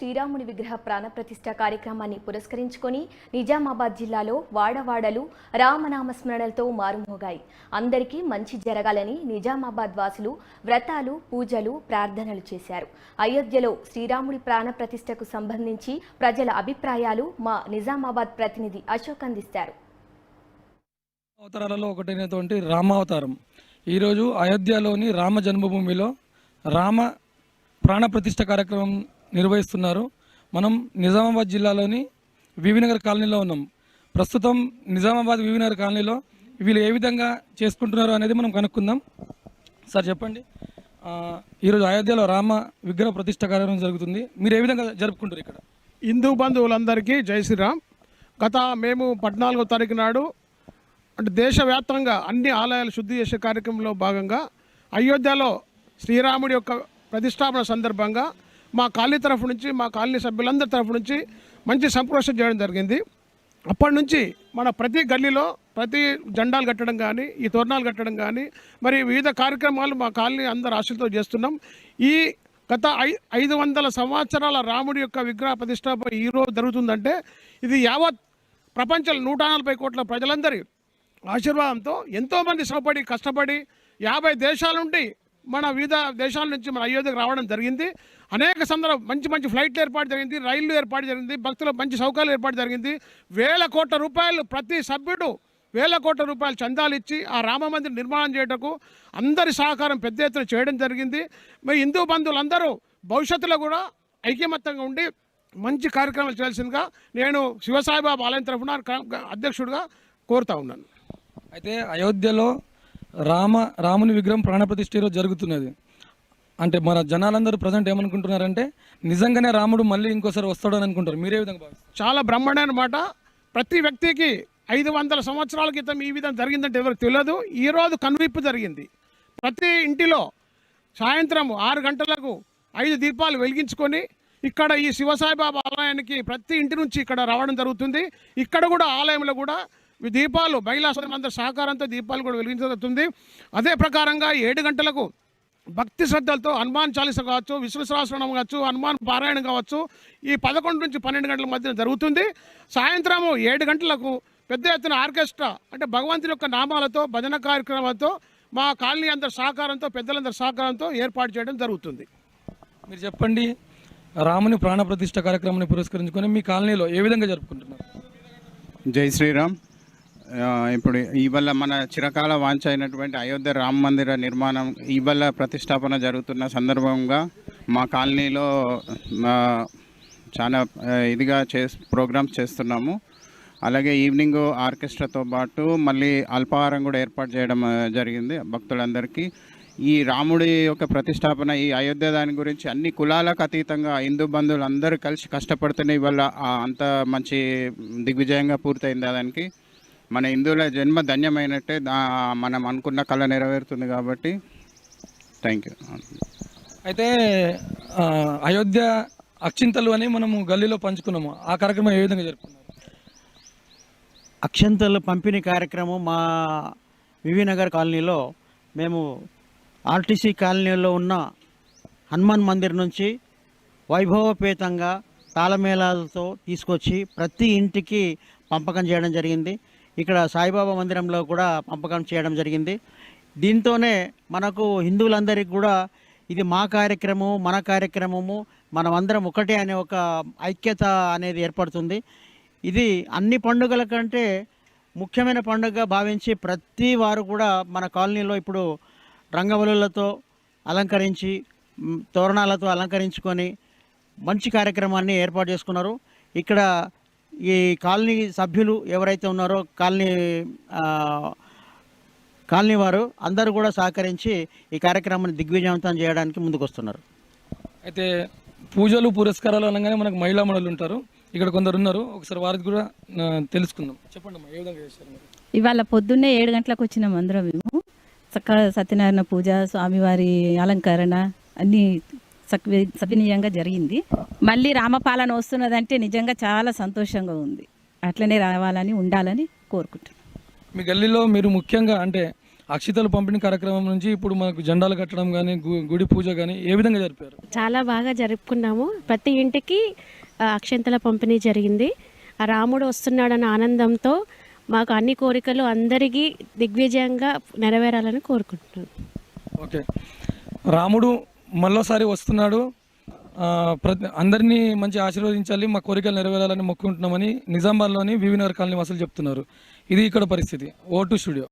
శ్రీరాముని విగ్రహ ప్రాణప్రతిష్ఠ కార్యక్రమాన్ని పురస్కరించుకొని నిజామాబాద్ జిల్లాలో వాడవాడలు రామనామస్మరణలతో మారుమోగాయి. అందరికీ మంచి జరగాలని నిజామాబాద్ వాసులు వ్రతాలు, పూజలు, ప్రార్థనలు చేశారు. అయోధ్యలో శ్రీరాముడి ప్రాణప్రతిష్ఠకు సంబంధించి ప్రజల అభిప్రాయాలు మా నిజామాబాద్ ప్రతినిధి అశోక్ అందిస్తారు. అవతారాలలో ఒకటైనటువంటి రామావతారం ఈరోజు అయోధ్యలోని రామ జన్మభూమిలో రామ ప్రాణప్రతిష్ఠ కార్యక్రమం నిర్వహిస్తున్నారు. మనం నిజామాబాద్ జిల్లాలోని వివినగర్ కాలనీలో ఉన్నాం. ప్రస్తుతం నిజామాబాద్ వివినగర్ కాలనీలో వీళ్ళు ఏ విధంగా చేసుకుంటున్నారు అనేది మనం కనుక్కుందాం. సార్ చెప్పండి, ఈరోజు అయోధ్యలో రామ విగ్రహ ప్రతిష్ఠ కార్యక్రమం జరుగుతుంది. మీరు ఏ విధంగా జరుపుకుంటారు? ఇక్కడ హిందూ బంధువులందరికీ జై శ్రీరామ్. మేము 14వ తారీఖు నాడు అంటే దేశవ్యాప్తంగా అన్ని ఆలయాలు శుద్ధి చేసే కార్యక్రమంలో భాగంగా అయోధ్యలో శ్రీరాముడి యొక్క ప్రతిష్టాపన సందర్భంగా మా కాలనీ తరఫు నుంచి, మా కాలనీ సభ్యులందరి తరఫు నుంచి మంచి సంప్రోషణ చేయడం జరిగింది. అప్పటి నుంచి మన ప్రతి గల్లీలో ప్రతి జెండాలు కట్టడం కానీ, ఈ తోరణాలు కట్టడం కానీ, మరి వివిధ కార్యక్రమాలు మా కాలనీ అందరి ఆశలతో చేస్తున్నాం. ఈ గత 500 సంవత్సరాల రాముడి యొక్క విగ్రహ ప్రతిష్టాపన ఈరోజు జరుగుతుందంటే ఇది యావత్ ప్రపంచంలో 140 కోట్ల ప్రజలందరి ఆశీర్వాదంతో ఎంతోమంది శ్రమపడి కష్టపడి 50 దేశాల నుండి మన వివిధ దేశాల నుంచి మన అయోధ్యకు రావడం జరిగింది. అనేక సందర్భం మంచి ఫ్లైట్లు ఏర్పాటు జరిగింది, రైళ్లు ఏర్పాటు జరిగింది, భక్తులకు మంచి సౌకర్యాలు ఏర్పాటు జరిగింది. 1000 కోట్ల రూపాయలు ప్రతి సభ్యుడు 1000 కోట్ల రూపాయలు చందాలు ఇచ్చి ఆ రామ మందిర్ నిర్మాణం చేయటకు అందరి సహకారం పెద్ద ఎత్తున చేయడం జరిగింది. మరి హిందూ బంధువులందరూ భవిష్యత్తులో కూడా ఐకమత్యంగా ఉండి మంచి కార్యక్రమాలు చేయాల్సిందిగా నేను శివసాయిబాబా ఆలయం తరఫున అధ్యక్షుడిగా కోరుతా ఉన్నాను. అయితే అయోధ్యలో రాముని విగ్రహం ప్రాణప్రతిష్ఠ ఈరోజు జరుగుతున్నది. అంటే మన జనాలందరూ ప్రజెంట్ ఏమనుకుంటున్నారంటే నిజంగానే రాముడు మళ్ళీ ఇంకోసారి వస్తాడని అనుకుంటారు. మీరే విధంగా భావిస్తారు? చాలా బ్రహ్మాండమైన మాట. ప్రతి వ్యక్తికి 500 సంవత్సరాల క్రితం ఈ విధంగా జరిగిందంటే ఎవరికి తెలియదు. ఈరోజు కనువిప్పు జరిగింది. ప్రతి ఇంటిలో సాయంత్రం 6 గంటలకు 5 దీపాలు వెలిగించుకొని ఇక్కడ ఈ శివసాయిబాబా ఆలయానికి ప్రతి ఇంటి నుంచి ఇక్కడ రావడం జరుగుతుంది. ఇక్కడ కూడా ఆలయంలో కూడా దీపాలు మహిళా సోదరులందరి సహకారంతో దీపాలు కూడా వెలిగించబడుతుంది. అదే ప్రకారంగా 7 గంటలకు భక్తి శ్రద్ధలతో హనుమాన్ చాలీస కావచ్చు, విష్ణు సహస్రనామం కావచ్చు, హనుమాన్ పారాయణం కావచ్చు, ఈ 11 నుంచి 12 గంటల మధ్య జరుగుతుంది. సాయంత్రం 7 గంటలకు పెద్ద ఎత్తున ఆర్కెస్ట్రా అంటే భగవంతుని యొక్క నామాలతో భజన కార్యక్రమాలతో మా కాలనీ అందరి సహకారంతో, పెద్దలందరి సహకారంతో ఏర్పాటు చేయడం జరుగుతుంది. మీరు చెప్పండి, రాముని ప్రాణప్రతిష్ఠ కార్యక్రమాన్ని పురస్కరించుకొని మీ కాలనీలో ఏ విధంగా జరుపుకుంటున్నారు? జై శ్రీరామ్. ఇప్పుడు ఇవాళ మన చిరకాల వాంఛ అయినటువంటి అయోధ్య రామ మందిర నిర్మాణం ఇవాళ ప్రతిష్టాపన జరుగుతున్న సందర్భంగా మా కాలనీలో చాలా ఇదిగా ప్రోగ్రామ్స్ చేస్తున్నాము. అలాగే ఈవినింగ్ ఆర్కెస్ట్రాతో పాటు మళ్ళీ అల్పాహారం కూడా ఏర్పాటు చేయడం జరిగింది భక్తులందరికీ. ఈ రాముడి యొక్క ప్రతిష్టాపన ఈ అయోధ్య దాని గురించి అన్ని కులాలకు అతీతంగా హిందూ బంధువులు అందరూ కలిసి కష్టపడుతూనే ఇవాళ అంత మంచి దిగ్విజయంగా పూర్తయింది. దానికి మన హిందువుల జన్మ ధన్యమైనట్టే, మనం అనుకున్న కళ నెరవేరుతుంది కాబట్టి థ్యాంక్ యూ. అయితే అయోధ్య అక్షింతలు అని మనము గల్లీలో పంచుకున్నాము. ఆ కార్యక్రమం ఏ విధంగా జరుపుకున్నారు? అక్షంతలు పంపిణీ కార్యక్రమం మా వివినగర్ కాలనీలో మేము ఆర్టీసీ కాలనీలో ఉన్న హనుమాన్ మందిర్ నుంచి వైభవపేతంగా తాళమేళాలతో తీసుకొచ్చి ప్రతి ఇంటికి పంపకం చేయడం జరిగింది. ఇక్కడ సాయిబాబా మందిరంలో కూడా పంపకం చేయడం జరిగింది. దీంతోనే మనకు హిందువులందరికీ కూడా ఇది మా కార్యక్రమము, మన కార్యక్రమము, మనమందరం ఒకటే అనే ఒక ఐక్యత అనేది ఏర్పడుతుంది. ఇది అన్ని పండుగల కంటే ముఖ్యమైన పండుగగా భావించి ప్రతి వారు కూడా మన కాలనీలో ఇప్పుడు రంగవల్లులతో అలంకరించి, తోరణాలతో అలంకరించుకొని మంచి కార్యక్రమాన్ని ఏర్పాటు చేసుకున్నారు. ఇక్కడ ఈ కాలనీ సభ్యులు ఎవరైతే ఉన్నారో కాలనీ వారు అందరూ కూడా సహకరించి ఈ కార్యక్రమాన్ని దిగ్విజయవంతం చేయడానికి ముందుకు వస్తున్నారు. అయితే పూజలు పురస్కారాలు అనగానే మనకు మహిళా మండలి ఉంటారు. ఇక్కడ కొందరు ఉన్నారు, ఒకసారి వారికి కూడా తెలుసుకుందాం. చెప్పండి, ఏ విధంగా చేశారు? ఇవాళ పొద్దున్నే 7 గంటలకు వచ్చినాం అందరం. మేము చక్కగా సత్యనారాయణ పూజ, స్వామివారి అలంకరణ అన్నీ సవినీయంగా జరిగింది. మళ్ళీ రామపాలన వస్తున్నదంటే నిజంగా చాలా సంతోషంగా ఉంది. అట్లనే రావాలని, ఉండాలని కోరుకుంటున్నాను. మీ గల్లీలో మీరు ముఖ్యంగా అంటే అక్షితలు పంపిణీ కార్యక్రమం నుంచి ఇప్పుడు మనకు జెండాలు కట్టడం కానీ గుడి పూజ కానీ ఏ విధంగా జరిపారు? చాలా బాగా జరుపుకున్నాము. ప్రతి ఇంటికి అక్షంతల పంపిణీ జరిగింది. ఆ రాముడు వస్తున్నాడన్న ఆనందంతో మాకు అన్ని కోరికలు అందరికీ దిగ్విజయంగా నెరవేరాలని కోరుకుంటున్నాను. ఓకే, రాముడు మళ్ళోసారి వస్తున్నాడు, అందరినీ మంచి ఆశీర్వదించాలి, మా కోరికలు నెరవేరాలని మొక్కుంటున్నామని నిజామాబాద్లోని వివి నగర్ కాలనీ వాసులు చెప్తున్నారు. ఇది ఇక్కడ పరిస్థితి. ఓ2 స్టూడియో.